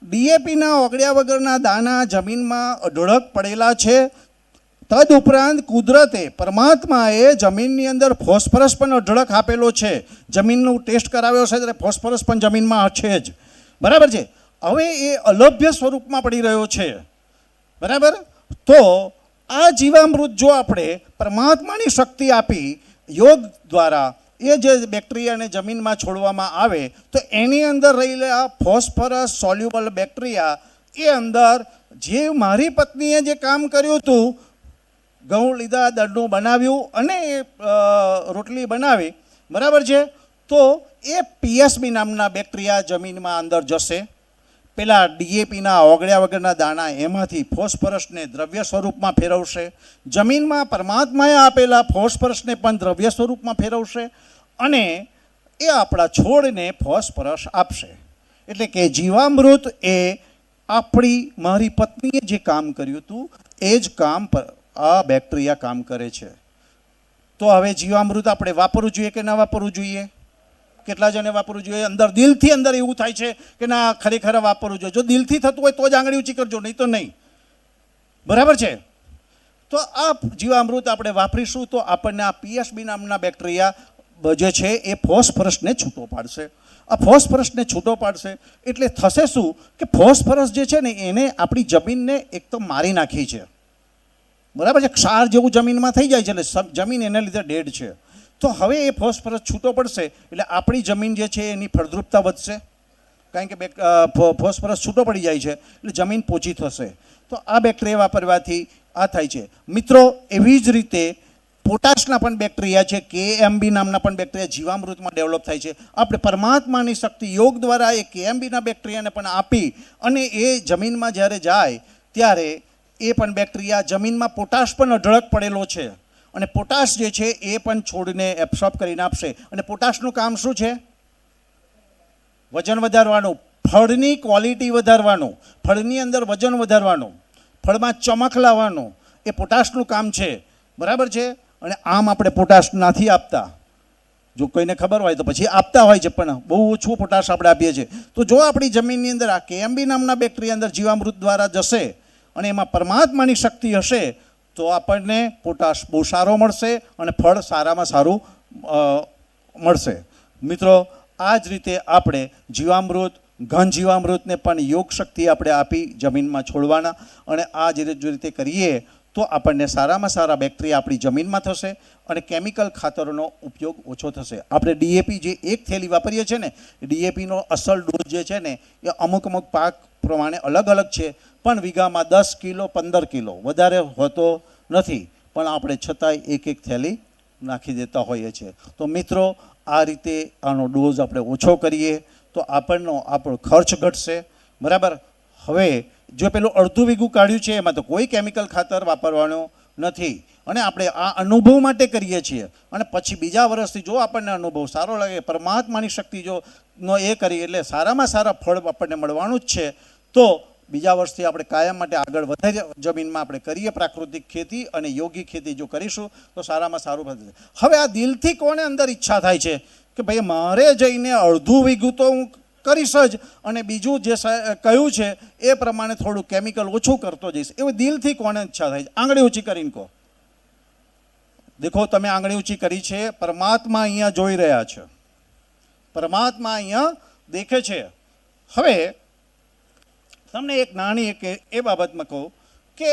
ડીએપીના ઓગળ્યા વગરના દાણા જમીનમાં અઢળક પડેલા છે. તદુપરાંત કુદરતે, પરમાત્માએ જમીનની અંદર ફોસ્ફરસ પણ અઢળક આપેલો છે. જમીનનું ટેસ્ટ કરાવ્યો છે ત્યારે ફોસ્ફરસ પણ જમીનમાં છે જ. બરાબર છે. હવે એ અલભ્ય સ્વરૂપમાં પડી રહ્યો છે. બરાબર. તો આ જીવામૃત જો આપણે પરમાત્માની શક્તિ આપી યોગ દ્વારા એ જે બેક્ટેરિયાને જમીનમાં છોડવામાં આવે તો એની અંદર રહેલા ફોસ્ફરસ સોલ્યુબલ બેક્ટેરિયા એ અંદર જે મારી પત્નીએ જે કામ કર્યું હતું, ઘઉં લીધા, દળનું બનાવ્યું અને રોટલી બનાવી, બરાબર છે, તો એ પીએસબી નામના બેક્ટેરિયા જમીનમાં અંદર જશે. પેલા ડીએપીના ઓગળ્યા વગરના દાણા એમાંથી ફોસ્ફરસને દ્રવ્ય સ્વરૂપમાં ફેરવશે. જમીનમાં પરમાત્માએ આપેલા ફોસ્ફરસને પણ દ્રવ્ય સ્વરૂપમાં ફેરવશે અને એ આપણા છોડને ફોસ્ફરસ આપશે. એટલે કે જીવામૃત એ મારી પત્નીએ જે કામ કર્યું હતું એ જ કામ આ બેક્ટેરિયા કામ કરે છે. તો હવે જીવામૃત આપણે વાપરવું જોઈએ કે ના વાપરવું જોઈએ? કેટલા જણે વાપરવું જોઈએ? અંદર દિલથી અંદર એવું થાય છે કે ના, ખરેખર વાપરવું જોઈએ. જો દિલથી થતું હોય તો જ આંગળી ઊંચી કરજો, નહીં તો નહીં. બરાબર છે. તો આ જીવામૃત આપણે વાપરીશું તો આપણને આ પીએસબી નામના બેક્ટેરિયા જે છે એ ફોસ્ફરસને છૂટો પાડશે. આ ફોસ્ફરસને છૂટો પાડશે એટલે થશે શું કે ફોસ્ફરસ જે છે ને એને આપણી જમીનને એક તો મારી નાખી છે. બરાબર છે. ક્ષાર જેવું જમીનમાં થઈ જાય છે એટલે જમીન એના લીધે ડેડ છે. તો હવે એ ફોસ્ફરસ છૂટો પડશે એટલે આપણી જમીન જે છે એની ફળદ્રુપતા વધશે. કારણ કે ફોસ્ફરસ છૂટો પડી જાય છે એટલે જમીન પોચી થશે. તો આ બેક્ટેરિયા વાપરવાથી આ થાય છે. મિત્રો, એવી જ રીતે પોટાશના પણ બેક્ટેરિયા છે, કેએમબી નામના પણ બેક્ટેરિયા જીવામૃતમાં ડેવલપ થાય છે. આપણે પરમાત્માની શક્તિ યોગ દ્વારા એ કેએમબીના બેક્ટેરિયાને પણ આપી અને એ જમીનમાં જ્યારે જાય ત્યારે એ પણ બેક્ટેરિયા, જમીનમાં પોટાશ પણ અઢળક પડેલો છે અને પોટાશ જે છે એ પણ છોડને એબ્સોર્બ કરીને આપશે. અને પોટાશનું કામ શું છે? વજન વધારવાનું, ફળની ક્વોલિટી વધારવાનું, ફળની અંદર વજન વધારવાનું, ફળમાં ચમક લાવવાનું, એ પોટાશનું કામ છે. બરાબર છે. અને આમ આપણે પોટાશ નથી આપતા. જો કોઈને ખબર હોય તો પછી આપતા હોય છે, પણ બહુ ઓછું પોટાશ આપણે આપીએ છીએ. તો જો આપણી જમીનની અંદર આ કેએમબી નામના બેક્ટેરિયા અંદર જીવામૃત દ્વારા જશે અને એમાં પરમાત્માની શક્તિ હશે તો આપણને પોટાશ બહુ સારો મળશે અને ફળ સારામાં સારું મળશે. મિત્રો, આ જ રીતે આપણે જીવામૃત, ઘન જીવામૃતને પણ યોગ શક્તિ આપણે આપી જમીનમાં છોડવાના અને આ જે રીતે કરીએ તો આપણને સારામાં સારા બેક્ટેરિયા આપણી જમીનમાં થશે અને કેમિકલ ખાતરોનો ઉપયોગ ઓછો થશે. આપણે ડીએપી જે એક થેલી વાપરીએ છીએ ને, ડીએપીનો અસલ ડોઝ જે છે ને એ અમુક પાક પ્રમાણે અલગ અલગ છે, પણ વીઘામાં 10 કિલો 15 કિલો વધારે હોતો નથી, પણ આપણે છતાંય એક થેલી નાખી દેતા હોઈએ છીએ. તો મિત્રો, આ રીતે આનો ડોઝ આપણે ઓછો કરીએ તો આપણો ખર્ચ ઘટશે. બરાબર. હવે જો પેલું અડધું વીઘું કાઢ્યું છે એમાં તો કોઈ કેમિકલ ખાતર વાપરવાનું નથી અને આપણે આ અનુભવ માટે કરીએ છીએ અને પછી બીજા વર્ષથી જો આપણને અનુભવ સારો લાગે, પરમાત્માની શક્તિ જો એ કરીએ એટલે સારામાં સારા ફળ આપણને મળવાનું જ છે. તો બીજા વર્ષથી આપણે કાયમ માટે આગળ વધારે જમીનમાં આપણે કરીએ પ્રાકૃતિક ખેતી અને યોગી ખેતી જો કરીશું તો સારામાં સારું થશે. હવે આ દિલથી કોને અંદર ઈચ્છા થાય છે કે ભાઈ મારે જઈને અડધું વીઘું તો હું કરીશ જ અને બીજું જે કહ્યું છે એ પ્રમાણે થોડું કેમિકલ ઓછું કરતો જઈશ, એવું દિલથી કોને ઈચ્છા થાય છે? આંગળી ઊંચી કરીને કહો. દેખો, તમે આંગળી ઊંચી કરી છે. પરમાત્મા અહીંયા જોઈ રહ્યા છે, પરમાત્મા અહીંયા દેખે છે. હવે તમને એક નાની એ બાબતમાં કહું કે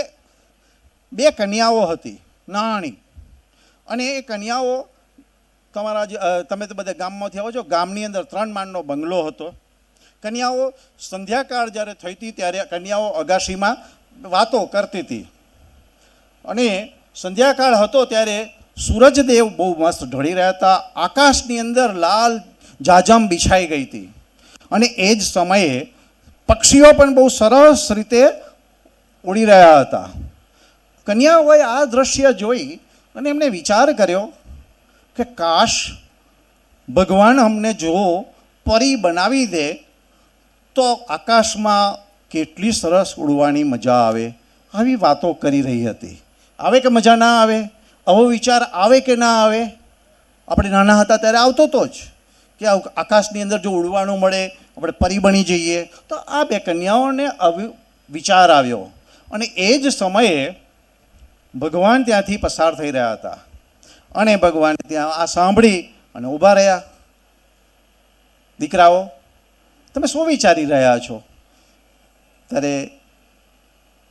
2 કન્યાઓ હતી નાની અને એ કન્યાઓ તમારા તમે તો બધા ગામમાંથી આવો છો, ગામની અંદર 3 માળનો બંગલો હતો. કન્યાઓ સંધ્યાકાળ જ્યારે થઈ હતી ત્યારે કન્યાઓ અગાશીમાં વાતો કરતી હતી. અને સંધ્યાકાળ હતો ત્યારે સૂરજદેવ બહુ મસ્ત ઢળી રહ્યા હતા. આકાશની અંદર લાલ જાજમ બિછાઈ ગઈ હતી. અને એ જ સમયે પક્ષીઓ પણ બહુ સરસ રીતે ઉડી રહ્યા હતા. કન્યાઓએ આ દ્રશ્ય જોઈ અને એમને વિચાર કર્યો કે કાશ ભગવાન અમને જો પરી બનાવી દે તો આકાશમાં કેટલી સરસ ઉડવાની મજા આવે. આવી વાતો કરી રહી હતી. આવે કે મજા ના આવે? આવો વિચાર આવે કે ના આવે? આપણે નાના હતા ત્યારે આવતો તો જ કે આકાશની અંદર જો ઉડવાનું મળે, આપણે પરી બની જઈએ. તો આ 2 કન્યાઓને વિચાર આવ્યો. અને એ જ સમયે ભગવાન ત્યાંથી પસાર થઈ રહ્યા હતા. અને ભગવાન ત્યાં આ સાંભળી અને ઊભા રહ્યા. દીકરાઓ, તમે શું વિચારી રહ્યા છો? ત્યારે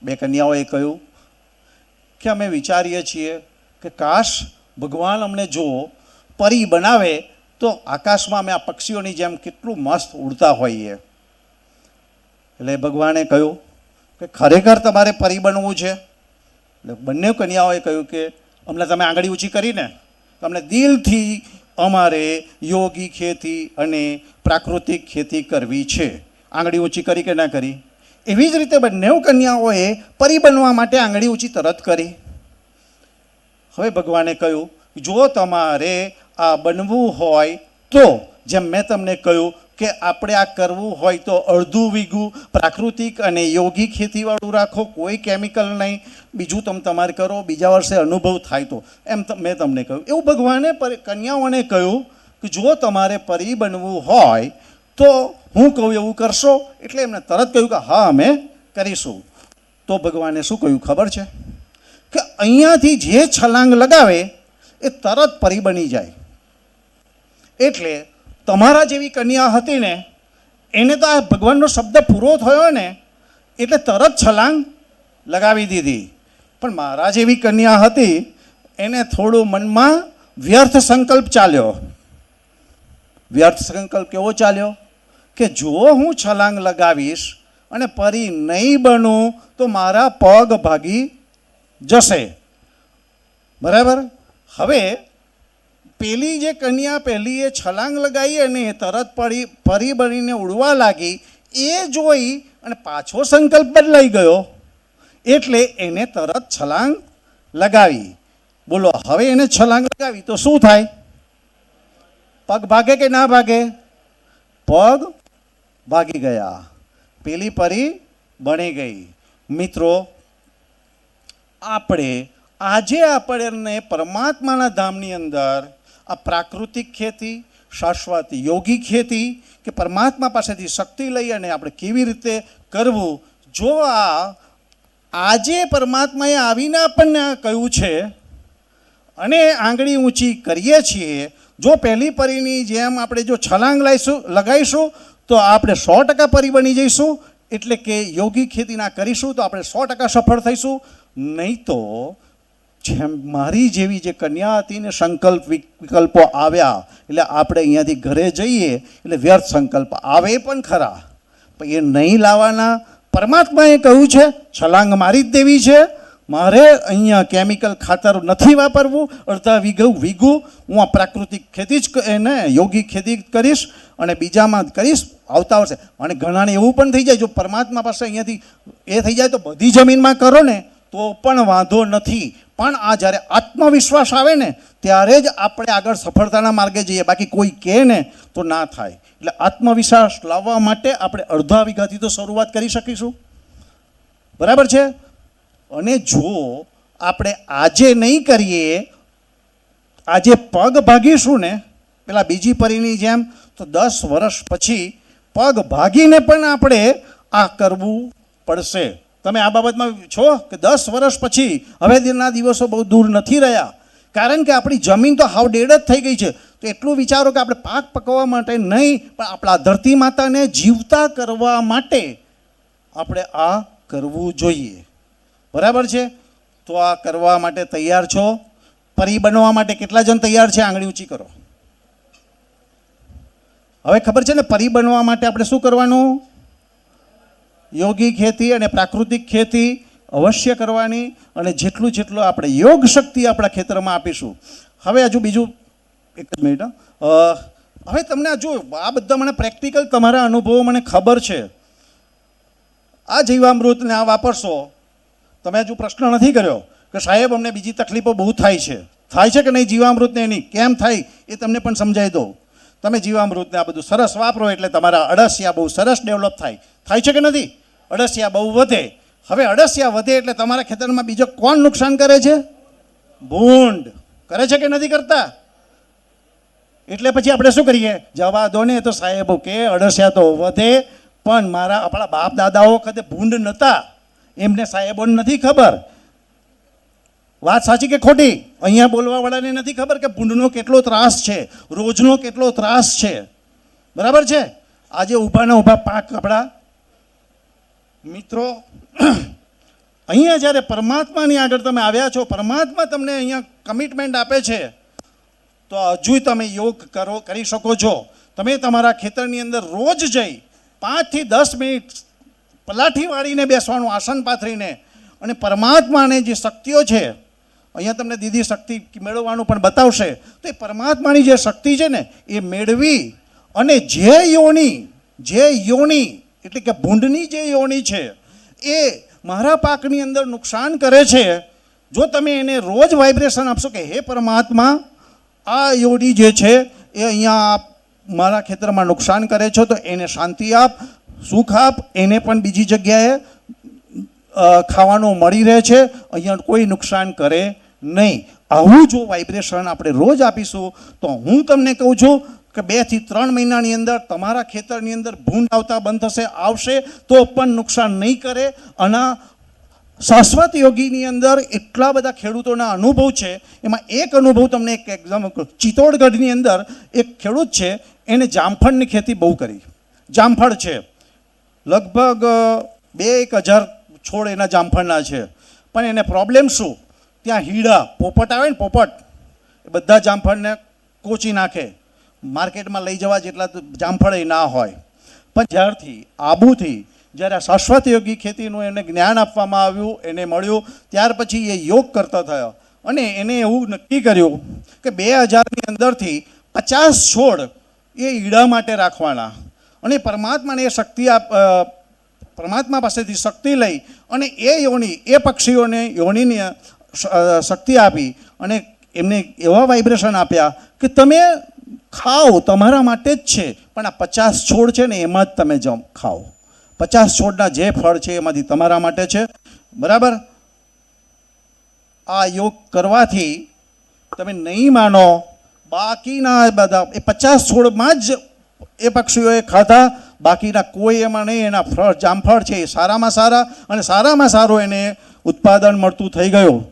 2 કન્યાઓએ કહ્યું કે અમે વિચારીએ છીએ કે કાશ ભગવાન અમને જો પરી બનાવે તો આકાશમાં અમે આ પક્ષીઓની જેમ કેટલું મસ્ત ઉડતા હોઈએ. એટલે ભગવાને કહ્યું કે ખરેખર તમારે પરી બનવું છે? એટલે બંને કન્યાઓએ કહ્યું કે અમને તમે આંગળી ઊંચી કરીને તમને દિલથી અમારે યોગી ખેતી અને પ્રાકૃતિક ખેતી કરવી છે. આંગળી ઊંચી કરી કે ના કરી? એવી જ રીતે બંને કન્યાઓએ પરી બનવા માટે આંગળી ઊંચી તરત કરી. હવે ભગવાને કહ્યું જો તમારે આ બનવું હોય તો જેમ મેં તમને કહ્યું કે આપણે આ કરવું હોય તો અડધું વીઘું પ્રાકૃતિક અને યોગી ખેતીવાળું રાખો, કોઈ કેમિકલ નહીં. બીજું તમે તમારે કરો, બીજા વર્ષે અનુભવ થાય તો. એમ મેં તમને કહ્યું. એવું ભગવાને કન્યાઓને કહ્યું કે જો તમારે પરી બનવું હોય તો હું કહું એવું કરશો? એટલે એમને તરત કહ્યું કે હા અમે કરીશું. તો ભગવાને શું કહ્યું ખબર છે? કે અહીંયાથી જે છલાંગ લગાવે એ તરત પરી બની જાય. એટલે તમારા જેવી કન્યા હતી ને એને તો આ ભગવાનનો શબ્દ પૂરો થયો ને એટલે તરત છલાંગ લગાવી દીધી. પણ મારા જેવી કન્યા હતી એને થોડું મનમાં વ્યર્થ સંકલ્પ ચાલ્યો. વ્યર્થ સંકલ્પ કેવો ચાલ્યો? કે જો હું છલાંગ લગાવીશ અને પરી નહીં બનું તો મારા પગ ભાગી જશે. બરાબર? હવે પેલી જે કન્યા પહેલી એ છલાંગ લગાવી અને તરત પરી બનીને ઉડવા લાગી એ જોઈ અને પાછો સંકલ્પ બદલાઈ ગયો એટલે એને તરત છલાંગ લગાવી. બોલો હવે એને છલાંગ લગાવી તો શું થાય? પગ ભાગે કે ના ભાગે? પગ ભાગી ગયા. પેલી પરી બની ગઈ. મિત્રો, આપણે પરમાત્માના ધામની અંદર આ પ્રાકૃતિક ખેતી, શાશ્વત યોગી ખેતી કે પરમાત્મા પાસેથી શક્તિ લઈ અને આપણે કેવી રીતે કરવું, જો આજે પરમાત્માએ આવીને આપણને કહ્યું છે અને આંગળી ઊંચી કરીએ છીએ, જો પહેલી પરીની જેમ આપણે જો છલાંગ લગાવીશું તો આપણે 100% પરી બની જઈશું. એટલે કે યોગી ખેતીના કરીશું તો આપણે 100% સફળ થઈશું. નહીં તો જેમ મારી જેવી જે કન્યા હતી ને સંકલ્પ વિકલ્પો આવ્યા એટલે આપણે અહીંયાથી ઘરે જઈએ એટલે વ્યર્થ સંકલ્પ આવે પણ ખરા, પણ એ નહીં લાવવાના. પરમાત્માએ કહ્યું છે છલાંગ મારી જ દેવી છે. મારે અહીંયા કેમિકલ ખાતર નથી વાપરવું. અડધા વીઘું હું આ પ્રાકૃતિક ખેતી જ એને યોગી ખેતી કરીશ અને બીજામાં કરીશ આવતા વર્ષે. અને ઘણાને એવું પણ થઈ જાય જો પરમાત્મા પાસે અહીંયાથી એ થઈ જાય તો બધી જમીનમાં કરો ને તો પણ વાંધો નથી. પણ આ જ્યારે આત્મવિશ્વાસ આવે ને ત્યારે જ આપણે આગળ સફળતાના માર્ગે જઈએ. બાકી કોઈ કહે ને તો ના થાય. એટલે આત્મવિશ્વાસ લાવવા માટે આપણે અડધા વીઘાથી તો શરૂઆત કરી શકીશું. બરાબર છે? અને જો આપણે આજે નહીં કરીએ, આજે પગ ભાગીશું ને પેલા બીજી પરીની જેમ, તો 10 વર્ષ પછી પગ ભાગીને પણ આપણે આ કરવું પડશે. તમે આ બાબતમાં છો કે 10 વર્ષ પછી હવેના દિવસો બહુ દૂર નથી રહ્યા, કારણ કે આપણી જમીન તો હાવ ડેડ જ થઈ ગઈ છે. તો એટલું વિચારો કે આપણે પાક પકવવા માટે નહીં પણ આપણા ધરતી માતાને જીવતા કરવા માટે આપણે આ કરવું જોઈએ. બરાબર છે? તો આ કરવા માટે તૈયાર છો? પરી બનવા માટે કેટલા જણ તૈયાર છે? આંગળી ઊંચી કરો. હવે ખબર છે ને, પરી બનવા માટે આપણે શું કરવાનું? યોગી ખેતી અને પ્રાકૃતિક ખેતી અવશ્ય કરવાની, અને જેટલું આપણે યોગ શક્તિ આપણા ખેતરમાં આપીશું. હવે હજુ બીજું એક જ મિનિટ. હવે તમને હજુ આ બધા મને પ્રેક્ટિકલ તમારા અનુભવો મને ખબર છે. આ જીવામૃતને આ વાપરશો, તમે હજુ પ્રશ્ન નથી કર્યો કે સાહેબ અમને બીજી તકલીફો બહુ થાય છે કે નહીં જીવામૃતને? એની કેમ થાય એ તમને પણ સમજાવી દઉં. તમે જીવામૃતને આ બધું સરસ વાપરો એટલે તમારા અળસિયા બહુ સરસ ડેવલપ થાય છે કે નથી? અળસિયા બહુ વધે. હવે અળસિયા વધે એટલે તમારા ખેતરમાં બીજો કોણ નુકસાન કરે છે? ભૂંડ કરે છે કે નથી કરતા? એટલે પછી આપણે શું કરીએ? જવા દો ને, તો સાહેબ કે અળસિયા તો વધે, પણ આપણા બાપ દાદાઓ વખતે ભૂંડ નહોતા, એમને સાહેબોને નથી ખબર. વાત સાચી કે ખોટી? અહીંયા બોલવાવાળાને નથી ખબર કે ભૂંડનો કેટલો ત્રાસ છે, રોજનો કેટલો ત્રાસ છે. બરાબર છે? આજે ઊભાના ઊભા પાક આપણા મિત્રો, અહીંયા જ્યારે પરમાત્માની આગળ તમે આવ્યા છો, પરમાત્મા તમને અહીંયા કમિટમેન્ટ આપે છે, તો હજુ તમે યોગ કરી શકો છો. તમે તમારા ખેતરની અંદર રોજ જઈ 5 થી 10 મિનિટ પલાઠી વાળીને બેસવાનું, આસન પાથરીને, અને પરમાત્માને જે શક્તિઓ છે, અહીંયા તમને દીદી શક્તિ મેળવવાનું પણ બતાવશે, તો એ પરમાત્માની જે શક્તિ છે ને એ મેળવી અને જે યોની એટલે કે ભૂંડની જે યોની છે એ મારા પાકની અંદર નુકસાન કરે છે, જો તમે એને રોજ વાઇબ્રેશન આપશો કે હે પરમાત્મા, આ યોની જે છે એ અહીંયા મારા ખેતરમાં નુકસાન કરે છે, તો એને શાંતિ આપ, સુખ આપ, એને પણ બીજી જગ્યાએ ખાવાનું મળી રહે છે, અહીંયા કોઈ નુકસાન કરે નહીં. આવું જો વાઇબ્રેશન આપણે રોજ આપીશું તો હું તમને કહું છું કે 2 થી 3 મહિનાની અંદર તમારા ખેતરની અંદર ભૂંડ આવતા બંધ થશે. આવશે તો પણ નુકસાન નહીં કરે. અને શાશ્વત યોગીની અંદર એટલા બધા ખેડૂતોના અનુભવ છે. એમાં એક અનુભવ તમને એક એક્ઝામ્પલ, ચિત્તોડગઢની અંદર એક ખેડૂત છે, એને જામફળની ખેતી બહુ કરી. જામફળ છે, લગભગ 2-1000 છોડ એના જામફળના છે, પણ એને પ્રોબ્લેમ શું? ત્યાં હીડા, પોપટ આવે ને, પોપટ એ બધા જામફળને કોચી નાખે, માર્કેટમાં લઈ જવા જેટલા જામફળ એ ના હોય. પણ જ્યારથી આબુથી જ્યારે આ શાશ્વત યોગી ખેતીનું એને જ્ઞાન આપવામાં આવ્યું, એને મળ્યું, ત્યાર પછી એ યોગ કરતો થયો અને એને એવું નક્કી કર્યું કે 2000ની અંદરથી 50 છોડ એ ઈડા માટે રાખવાના, અને પરમાત્માને એ શક્તિ પરમાત્મા પાસેથી શક્તિ લઈ અને એ યોની, એ પક્ષીઓને યોનીની શક્તિ આપી અને એમને એવા વાઇબ્રેશન આપ્યા કે તમે ખાઓ, તમારા માટે જ છે, પણ આ 50 છોડ છે ને એમાં જ તમે ખાઓ. 50 છોડના જે ફળ છે એમાંથી તમારા માટે છે. બરાબર? આ યોગ કરવાથી તમે નહીં માનો, બાકીના બધા એ 50 છોડમાં જ એ પક્ષીઓએ ખાધા, બાકીના કોઈ એમાં નહીં. એના ફળ, જામફળ છે એ સારામાં સારા અને સારામાં સારું એને ઉત્પાદન મળતું થઈ ગયું.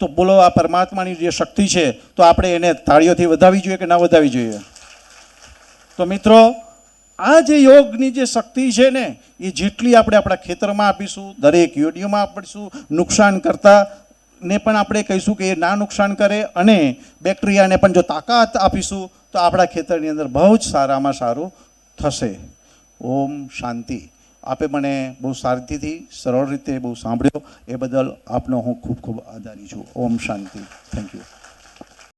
તો બોલો, આ પરમાત્માની જે શક્તિ છે, તો આપણે એને તાળીઓથી વધાવી જોઈએ કે ના વધાવી જોઈએ? તો મિત્રો, આ જે યોગની જે શક્તિ છે ને એ જેટલી આપણે આપણા ખેતરમાં આપીશું, દરેક યોડીઓમાં આપીશું, નુકસાન કરતા ને પણ આપણે કહીશું કે એ ના નુકસાન કરે, અને બેક્ટેરિયાને પણ જો તાકાત આપીશું તો આપણા ખેતરની અંદર બહુ જ સારામાં સારું થશે. ઓમ શાંતિ. આપે મને બહુ શાંતિથી, સરળ રીતે બહુ સાંભળ્યો, એ બદલ આપનો હું ખૂબ ખૂબ આભારી છું. ઓમ શાંતિ. Thank you.